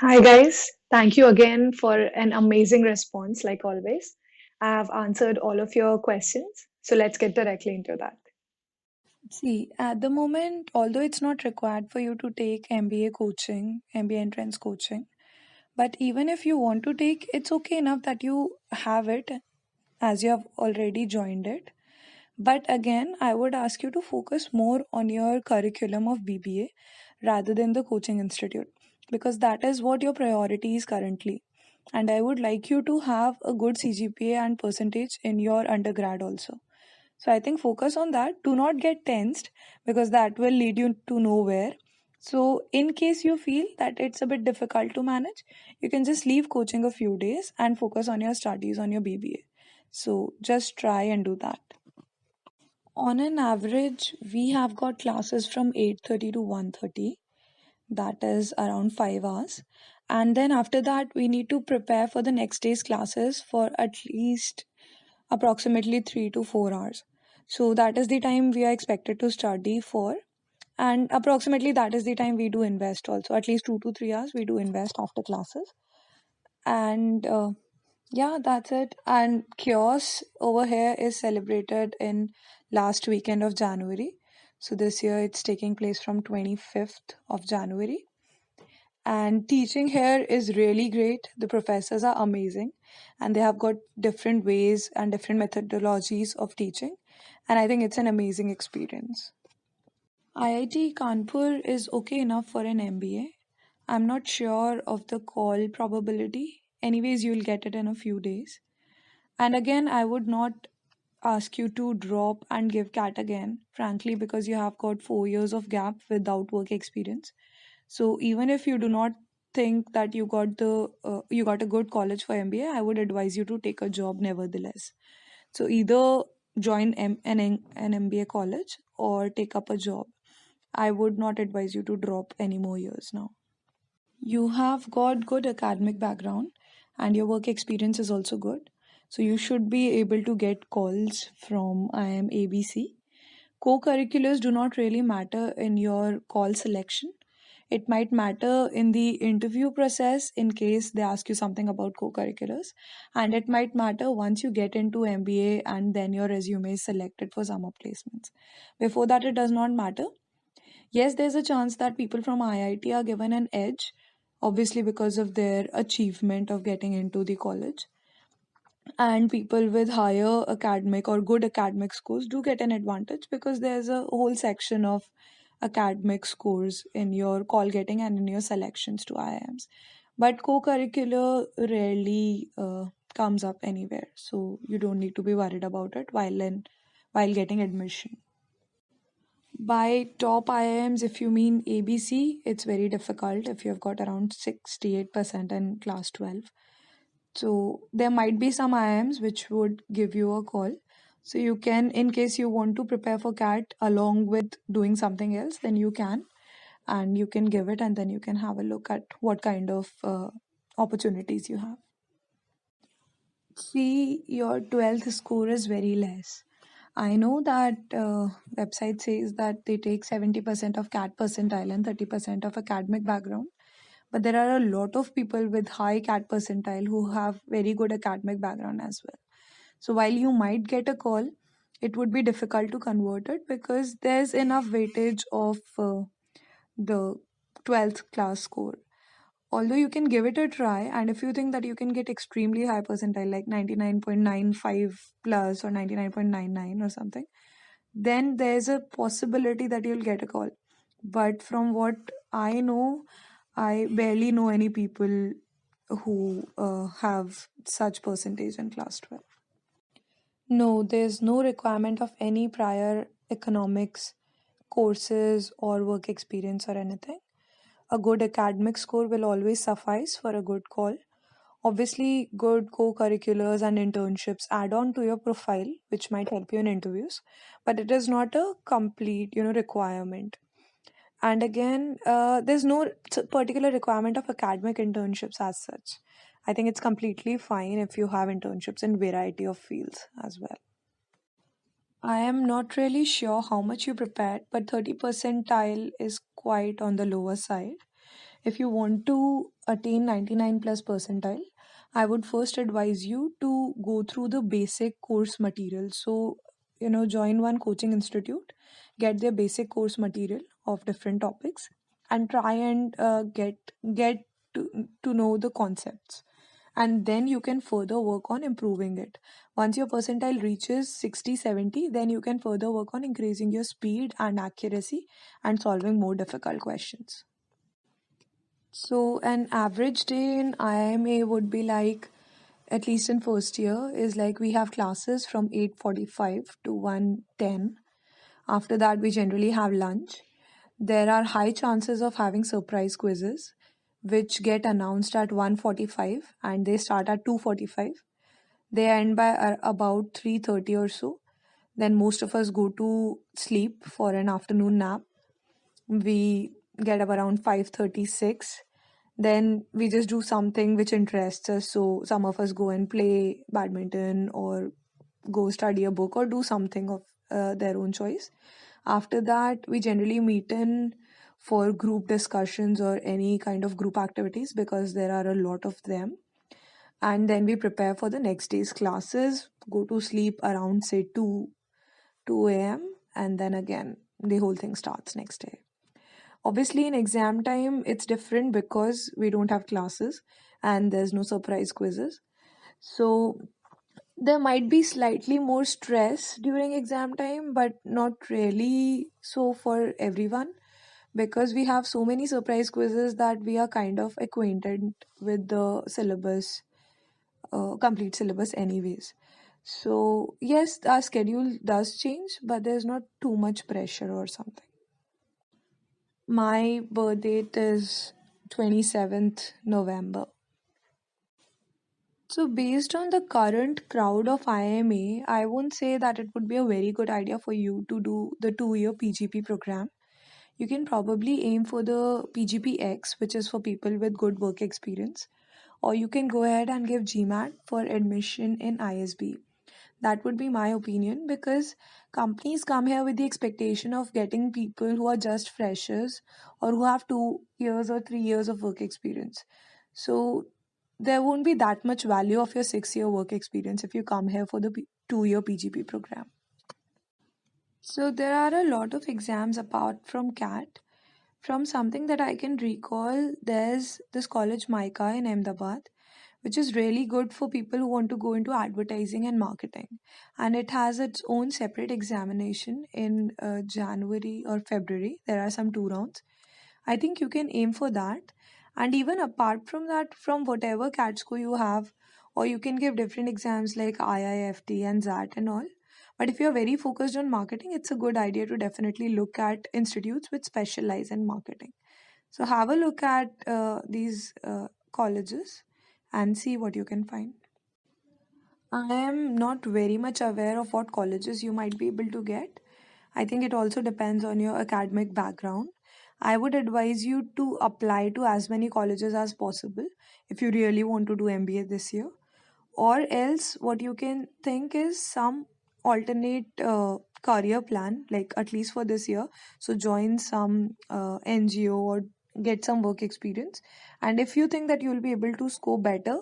Hi, guys. Thank you again for an amazing response, like always. I have answered all of your questions, so let's get directly into that. See, at the moment, although it's not required for you to take MBA coaching, MBA entrance coaching, but even if you want to take, it's okay enough that you have it as you have already joined it. But again, I would ask you to focus more on your curriculum of BBA rather than the coaching institute because that is what your priority is currently. And I would like you to have a good CGPA and percentage in your undergrad also. So I think focus on that. Do not get tensed because that will lead you to nowhere. So in case you feel that it's a bit difficult to manage, you can just leave coaching a few days and focus on your studies on your BBA. So just try and do that. On an average, we have got classes from 8:30 to 1:30. That is around 5 hours. And then after that, we need to prepare for the next day's classes for at least approximately 3 to 4 hours. So that is the time we are expected to study for. And approximately that is the time we do invest also. At least 2 to 3 hours we do invest after classes. And yeah, that's it. And Chaos over here is celebrated in last weekend of January. So this year it's taking place from 25th of January. And teaching here is really great. The professors are amazing and they have got different ways and different methodologies of teaching. And I think it's an amazing experience. IIT Kanpur is okay enough for an MBA. I'm not sure of the call probability. Anyways, you'll get it in a few days. And again, I would not ask you to drop and give CAT again, frankly, because you have got 4 years of gap without work experience. So even if you do not think that you got a good college for MBA, I would advise you to take a job nevertheless. So either join an MBA college or take up a job. I would not advise you to drop any more years now. You have got good academic background and your work experience is also good. So you should be able to get calls from IIM ABC. Co-curriculars do not really matter in your call selection. It might matter in the interview process in case they ask you something about co-curriculars, and it might matter once you get into MBA and then your resume is selected for summer placements. Before that, it does not matter. Yes, there's a chance that people from IIT are given an edge, obviously because of their achievement of getting into the college. And people with higher academic or good academic scores do get an advantage because there's a whole section of academic scores in your call getting and in your selections to IIMs. But co-curricular rarely comes up anywhere, so you don't need to be worried about it while getting admission. By top IIMs, if you mean ABC, it's very difficult if you've got around 68% in class 12. So there might be some IIMs which would give you a call. So you can, in case you want to prepare for CAT along with doing something else, then you can, and you can give it, and then you can have a look at what kind of opportunities you have. See, your 12th score is very less. I know that website says that they take 70% of CAT percentile and 30% of academic background. But there are a lot of people with high CAT percentile who have very good academic background as well. So while you might get a call, it would be difficult to convert it because there's enough weightage of the 12th class score. Although you can give it a try, and if you think that you can get extremely high percentile like 99.95 plus or 99.99 or something, then there's a possibility that you'll get a call. But from what I know, I barely know any people who have such percentage in class 12. No, there's no requirement of any prior economics courses or work experience or anything. A good academic score will always suffice for a good call. Obviously, good co curriculars and internships add on to your profile, which might help you in interviews, but it is not a complete, requirement. And again, there's no particular requirement of academic internships as such. I think it's completely fine if you have internships in variety of fields as well. I am not really sure how much you prepared, but 30 percentile is quite on the lower side. If you want to attain 99 plus percentile, I would first advise you to go through the basic course material. So, join one coaching institute, get their basic course material of different topics, and try and get to know the concepts, and then you can further work on improving it. Once your percentile reaches 60, 70, then you can further work on increasing your speed and accuracy and solving more difficult questions. So an average day in IMA would be like, at least in first year, is like we have classes from 8:45 to 1:10. After that, we generally have lunch. There are high chances of having surprise quizzes, which get announced at 1:45 and they start at 2:45. They end by about 3:30 or so. Then most of us go to sleep for an afternoon nap. We get up around 5:36. Then we just do something which interests us. So some of us go and play badminton or go study a book or do something of their own choice. After that, we generally meet in for group discussions or any kind of group activities because there are a lot of them. And then we prepare for the next day's classes, go to sleep around say 2 a.m. and then again the whole thing starts next day. Obviously, in exam time, it's different because we don't have classes and there's no surprise quizzes. So there might be slightly more stress during exam time, but not really so for everyone because we have so many surprise quizzes that we are kind of acquainted with the syllabus, complete syllabus, anyways. So, yes, our schedule does change, but there's not too much pressure or something. My birth date is 27th November. So, based on the current crowd of IMA, I won't say that it would be a very good idea for you to do the 2 year PGP program. You can probably aim for the PGPX, which is for people with good work experience, or you can go ahead and give GMAT for admission in ISB. That would be my opinion because companies come here with the expectation of getting people who are just freshers or who have 2 years or 3 years of work experience. So there won't be that much value of your 6 year work experience if you come here for the 2 year PGP program. So there are a lot of exams apart from CAT. From something that I can recall, there's this college Micah in Ahmedabad, which is really good for people who want to go into advertising and marketing. And it has its own separate examination in January or February. There are some 2 rounds. I think you can aim for that. And even apart from that, from whatever CAT score you have, or you can give different exams like IIFT and ZAT and all. But if you're very focused on marketing, it's a good idea to definitely look at institutes which specialize in marketing. So have a look at these colleges and see what you can find. I am not very much aware of what colleges you might be able to get. I think it also depends on your academic background. I would advise you to apply to as many colleges as possible if you really want to do MBA this year. Or else, what you can think is some alternate career plan, like at least for this year. So, join some NGO or get some work experience. And if you think that you'll be able to score better,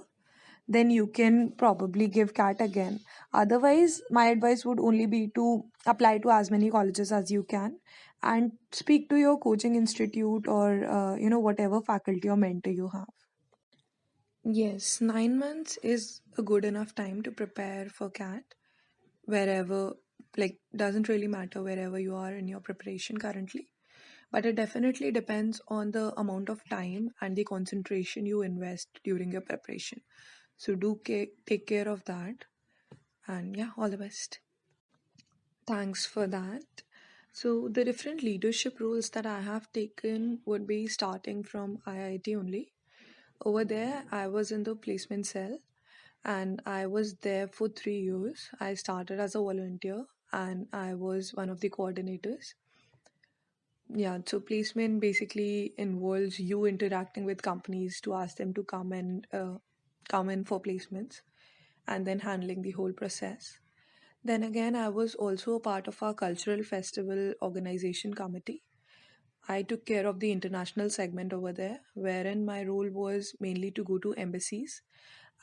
then you can probably give CAT again. Otherwise, my advice would only be to apply to as many colleges as you can and speak to your coaching institute or whatever faculty or mentor you have. Yes, 9 months is a good enough time to prepare for CAT wherever, like, doesn't really matter wherever you are in your preparation currently. But it definitely depends on the amount of time and the concentration you invest during your preparation. So do take care of that. And yeah, all the best. Thanks for that. So the different leadership roles that I have taken would be starting from IIT only. Over there, I was in the placement cell and I was there for 3 years. I started as a volunteer and I was one of the coordinators. Yeah, so placement basically involves you interacting with companies to ask them to come in for placements and then handling the whole process. Then again, I was also a part of our cultural festival organization committee. I took care of the international segment over there, wherein my role was mainly to go to embassies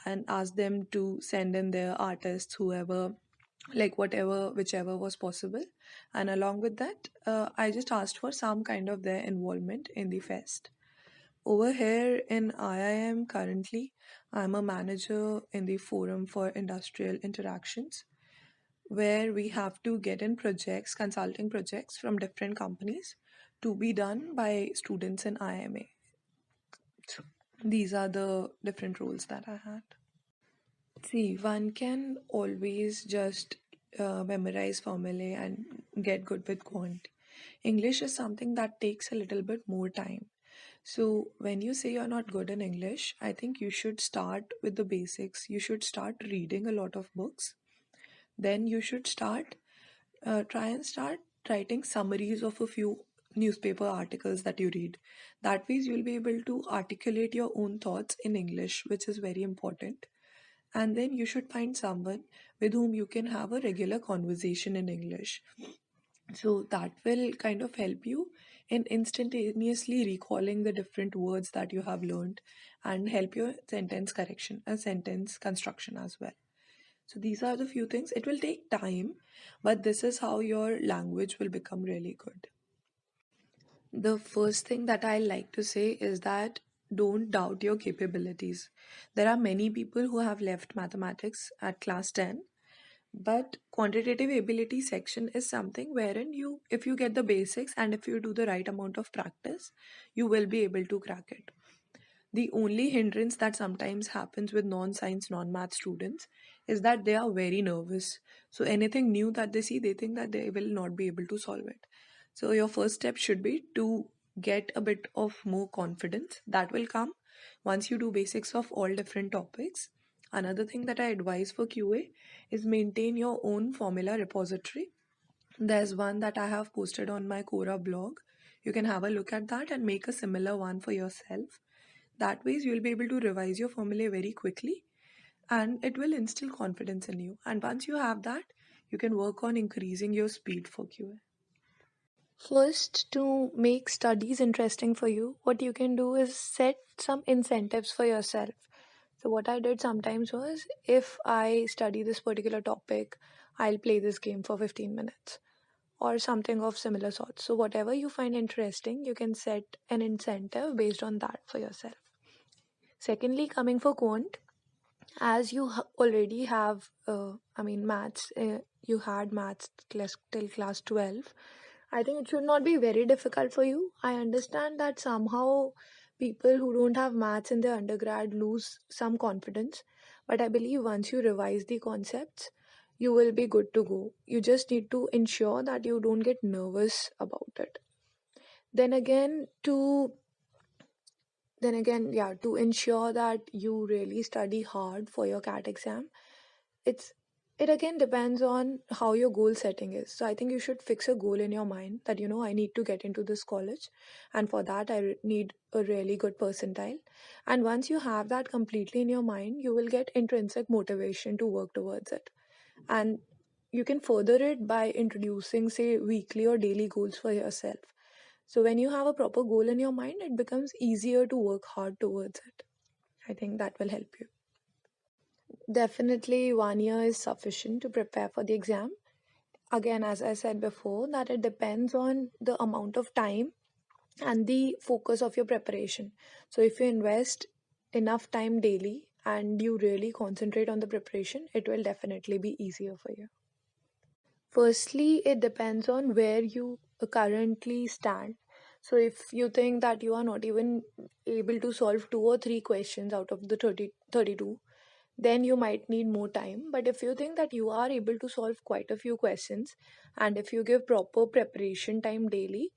and ask them to send in their artists, whoever, like whatever, whichever was possible. And along with that, I just asked for some kind of their involvement in the fest. Over here in IIM currently, I'm a manager in the Forum for Industrial Interactions, where we have to get in projects, consulting projects from different companies to be done by students in IMA. So these are the different roles that I had. See, one can always just memorize formulae and get good with quant. English is something that takes a little bit more time. So, when you say you're not good in English, I think you should start with the basics. You should start reading a lot of books. Then you should try and start writing summaries of a few newspaper articles that you read. That way, you'll be able to articulate your own thoughts in English, which is very important. And then you should find someone with whom you can have a regular conversation in English. So that will kind of help you in instantaneously recalling the different words that you have learned and help your sentence correction and sentence construction as well. So these are the few things. It will take time, but this is how your language will become really good. The first thing that I like to say is that don't doubt your capabilities. There are many people who have left mathematics at class 10, but quantitative ability section is something wherein you, if you get the basics and if you do the right amount of practice, you will be able to crack it. The only hindrance that sometimes happens with non-science, non-math students is that they are very nervous. So anything new that they see, they think that they will not be able to solve it. So your first step should be to get a bit of more confidence. That will come once you do basics of all different topics. Another thing that I advise for QA is maintain your own formula repository. There's one that I have posted on my Quora blog. You can have a look at that and make a similar one for yourself. That way, you'll be able to revise your formulae very quickly and it will instill confidence in you. And once you have that, you can work on increasing your speed for QA. First, to make studies interesting for you, what you can do is set some incentives for yourself. So, what I did sometimes was if I study this particular topic, I'll play this game for 15 minutes or something of similar sort. So, whatever you find interesting, you can set an incentive based on that for yourself. Secondly, coming for quant, as you already have, maths, you had maths class, till class 12. I think it should not be very difficult for you. I understand that somehow people who don't have maths in their undergrad lose some confidence, but I believe once you revise the concepts, you will be good to go. You just need to ensure that you don't get nervous about it. Then again, to yeah, to ensure that you really study hard for your CAT exam, it's it again depends on how your goal setting is. So I think you should fix a goal in your mind that I need to get into this college, and for that need a really good percentile. And once you have that completely in your mind, you will get intrinsic motivation to work towards it. And you can further it by introducing, say, weekly or daily goals for yourself. So when you have a proper goal in your mind, it becomes easier to work hard towards it. I think that will help you. Definitely, 1 year is sufficient to prepare for the exam. Again, as I said before, that it depends on the amount of time and the focus of your preparation. So, if you invest enough time daily and you really concentrate on the preparation, it will definitely be easier for you. Firstly, it depends on where you currently stand. So, if you think that you are not even able to solve two or three questions out of the 32, then you might need more time. But if you think that you are able to solve quite a few questions, and if you give proper preparation time daily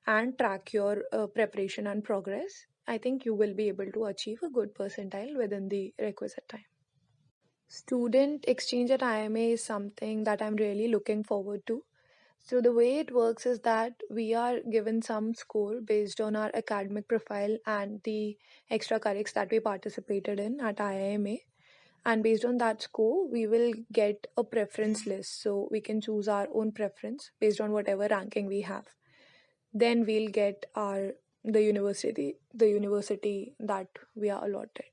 and track your preparation and progress, I think you will be able to achieve a good percentile within the requisite time. Student exchange at IMA is something that I'm really looking forward to. So, the way it works is that we are given some score based on our academic profile and the extracurriculars that we participated in at IIMA. And based on that score, we will get a preference list. So, we can choose our own preference based on whatever ranking we have. then we'll get our the university that we are allotted.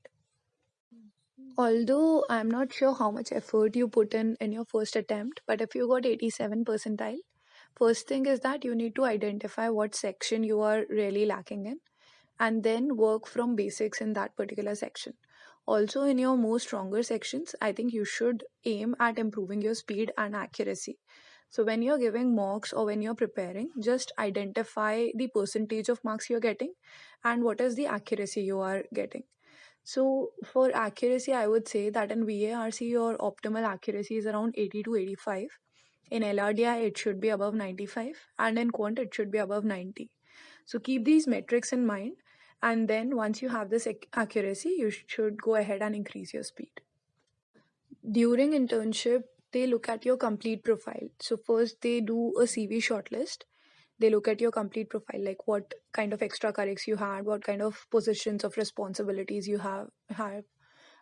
Although I'm not sure how much effort you put in your first attempt, but if you got 87 percentile, first thing is that you need to identify what section you are really lacking in and then work from basics in that particular section. Also, in your more stronger sections, I think you should aim at improving your speed and accuracy. So, when you're giving mocks or when you're preparing, just identify the percentage of marks you're getting and what is the accuracy you are getting. So, for accuracy, I would say that in VARC, your optimal accuracy is around 80 to 85. In LRDI, it should be above 95, and in Quant, it should be above 90. So, keep these metrics in mind, and then once you have this accuracy, you should go ahead and increase your speed. During internship, they look at your complete profile. So, first, they do a CV shortlist. They look at your complete profile, like what kind of extracurriculars you had, what kind of positions of responsibilities you have,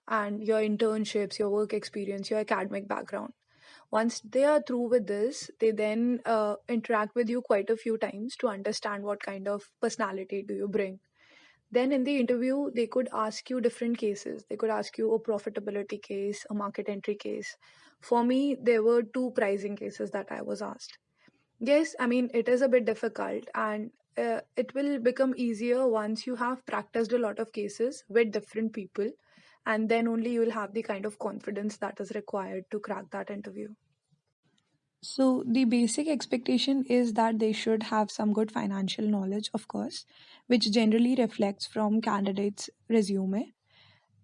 and your internships, your work experience, your academic background. Once they are through with this, they then interact with you quite a few times to understand what kind of personality do you bring. Then in the interview, they could ask you different cases. They could ask you a profitability case, a market entry case. For me, there were two pricing cases that I was asked. Yes, I mean, it is a bit difficult, and it will become easier once you have practiced a lot of cases with different people, and then only you will have the kind of confidence that is required to crack that interview. So, the basic expectation is that they should have some good financial knowledge, of course, which generally reflects from candidates' resume.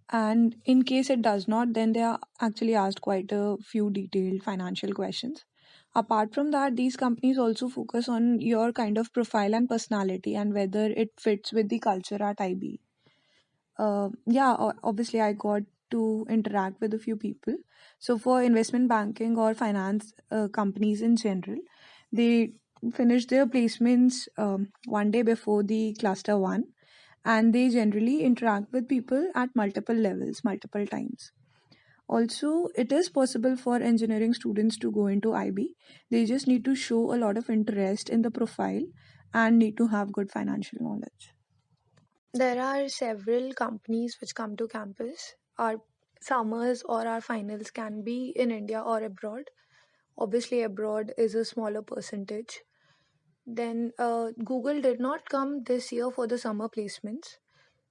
And in case it does not, then they are actually asked quite a few detailed financial questions. Apart from that, these companies also focus on your kind of profile and personality and whether it fits with the culture at IB. Yeah, obviously, I got to interact with a few people. So, for investment banking or finance companies in general, they finish their placements one day before the cluster one, and they generally interact with people at multiple levels, multiple times. Also, it is possible for engineering students to go into IB. They just need to show a lot of interest in the profile and need to have good financial knowledge. There are several companies which come to campus. Our summers or our finals can be in India or abroad. Obviously, abroad is a smaller percentage. Then, Google did not come this year for the summer placements.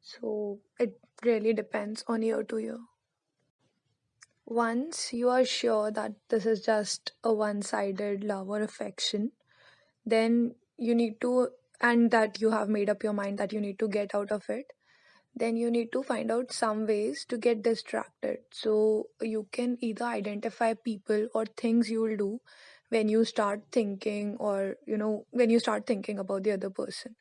So, it really depends on year to year. Once you are sure that this is just a one sided love or affection, then you need to, and that you have made up your mind that you need to get out of it, then you need to find out some ways to get distracted. So you can either identify people or things you will do when you start thinking, or when you start thinking about the other person.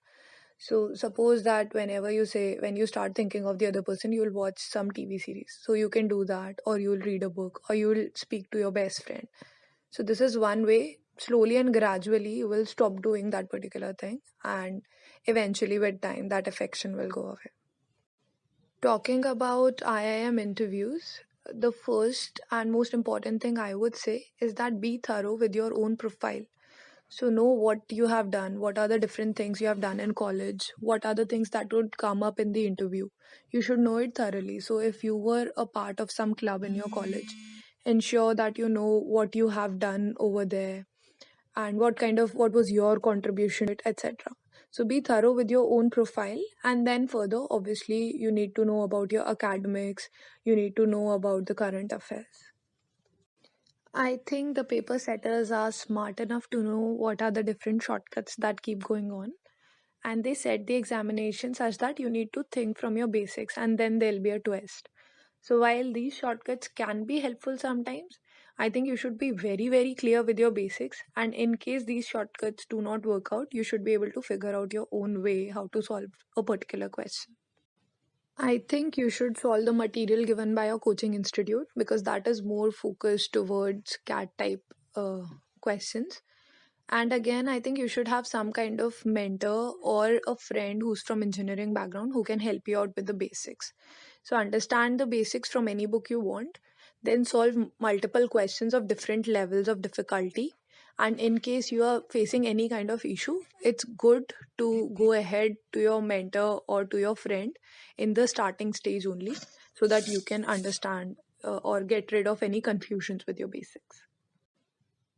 So suppose that when you start thinking of the other person, you'll watch some TV series. So you can do that, or you'll read a book, or you'll speak to your best friend. So this is one way. Slowly and gradually, you will stop doing that particular thing, and eventually, with time, that affection will go away. Talking about IIM interviews, the first and most important thing I would say is that be thorough with your own profile. So, know what you have done, what are the different things you have done in college, what are the things that would come up in the interview. You should know it thoroughly. So, if you were a part of some club in your college, ensure that you know what you have done over there and what was your contribution to it, etc. So be thorough with your own profile, and then further, obviously, you need to know about your academics, you need to know about the current affairs. I think the paper setters are smart enough to know what are the different shortcuts that keep going on, and they set the examination such that you need to think from your basics and then there'll be a twist. So while these shortcuts can be helpful sometimes, I think you should be very, very clear with your basics. And in case these shortcuts do not work out, you should be able to figure out your own way how to solve a particular question. I think you should solve the material given by your coaching institute because that is more focused towards CAT type questions. And again, I think you should have some kind of mentor or a friend who's from engineering background who can help you out with the basics. So understand the basics from any book you want, then solve multiple questions of different levels of difficulty, And in case you are facing any kind of issue, it's good to go ahead to your mentor or to your friend in the starting stage only, so that you can understand or get rid of any confusions with your basics.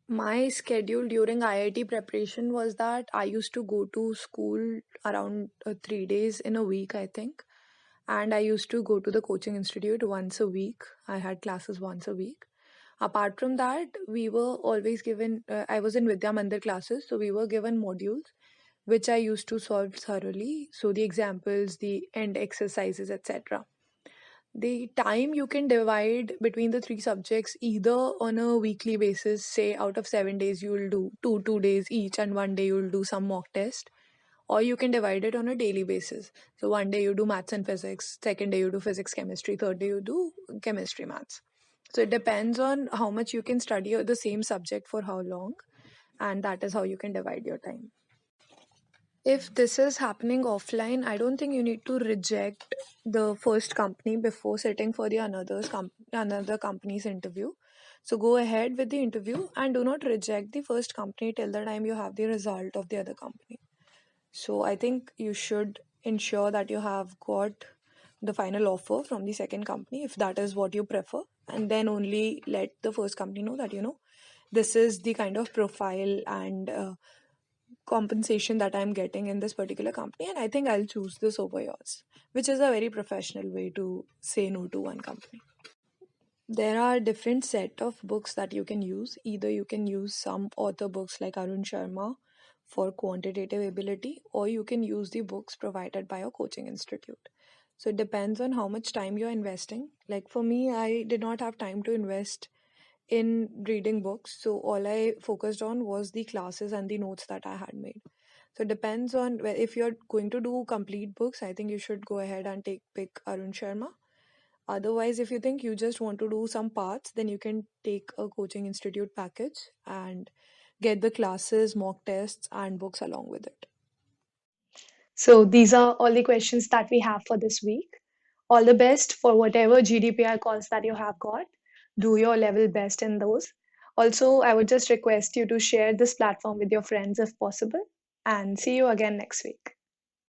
My schedule during IIT preparation was that I used to go to school around 3 days in a week, I think. And I used to go to the coaching institute once a week. I had classes once a week. Apart from that, we were always given, I was in Vidya Mandir classes, so we were given modules which I used to solve thoroughly. So the examples, the end exercises, etc. The time you can divide between the three subjects either on a weekly basis, say out of 7 days, you will do two days each, and one day you will do some mock test, or you can divide it on a daily basis. So one day you do maths and physics, second day you do physics, chemistry, third day you do chemistry, maths. So it depends on how much you can study the same subject for how long, and that is how you can divide your time. If this is happening offline, I don't think you need to reject the first company before sitting for the another company's interview. So go ahead with the interview and do not reject the first company till the time you have the result of the other company. So I think you should ensure that you have got the final offer from the second company if that is what you prefer, and then only let the first company know that this is the kind of profile and compensation that I'm getting in this particular company, and I think I'll choose this over yours, which is a very professional way to say no to one company. There are different set of books that you can use. Either you can use some author books like Arun Sharma for quantitative ability, or you can use the books provided by a coaching institute. So it depends on how much time you're investing. Like for me, I did not have time to invest in reading books, so all I focused on was the classes and the notes that I had made. So it depends on if you're going to do complete books, I think you should go ahead and pick Arun Sharma. Otherwise, if you think you just want to do some parts, then you can take a coaching institute package and get the classes, mock tests, and books along with it. So these are all the questions that we have for this week. All the best for whatever GDPR calls that you have got. Do your level best in those. Also, I would just request you to share this platform with your friends if possible. And see you again next week.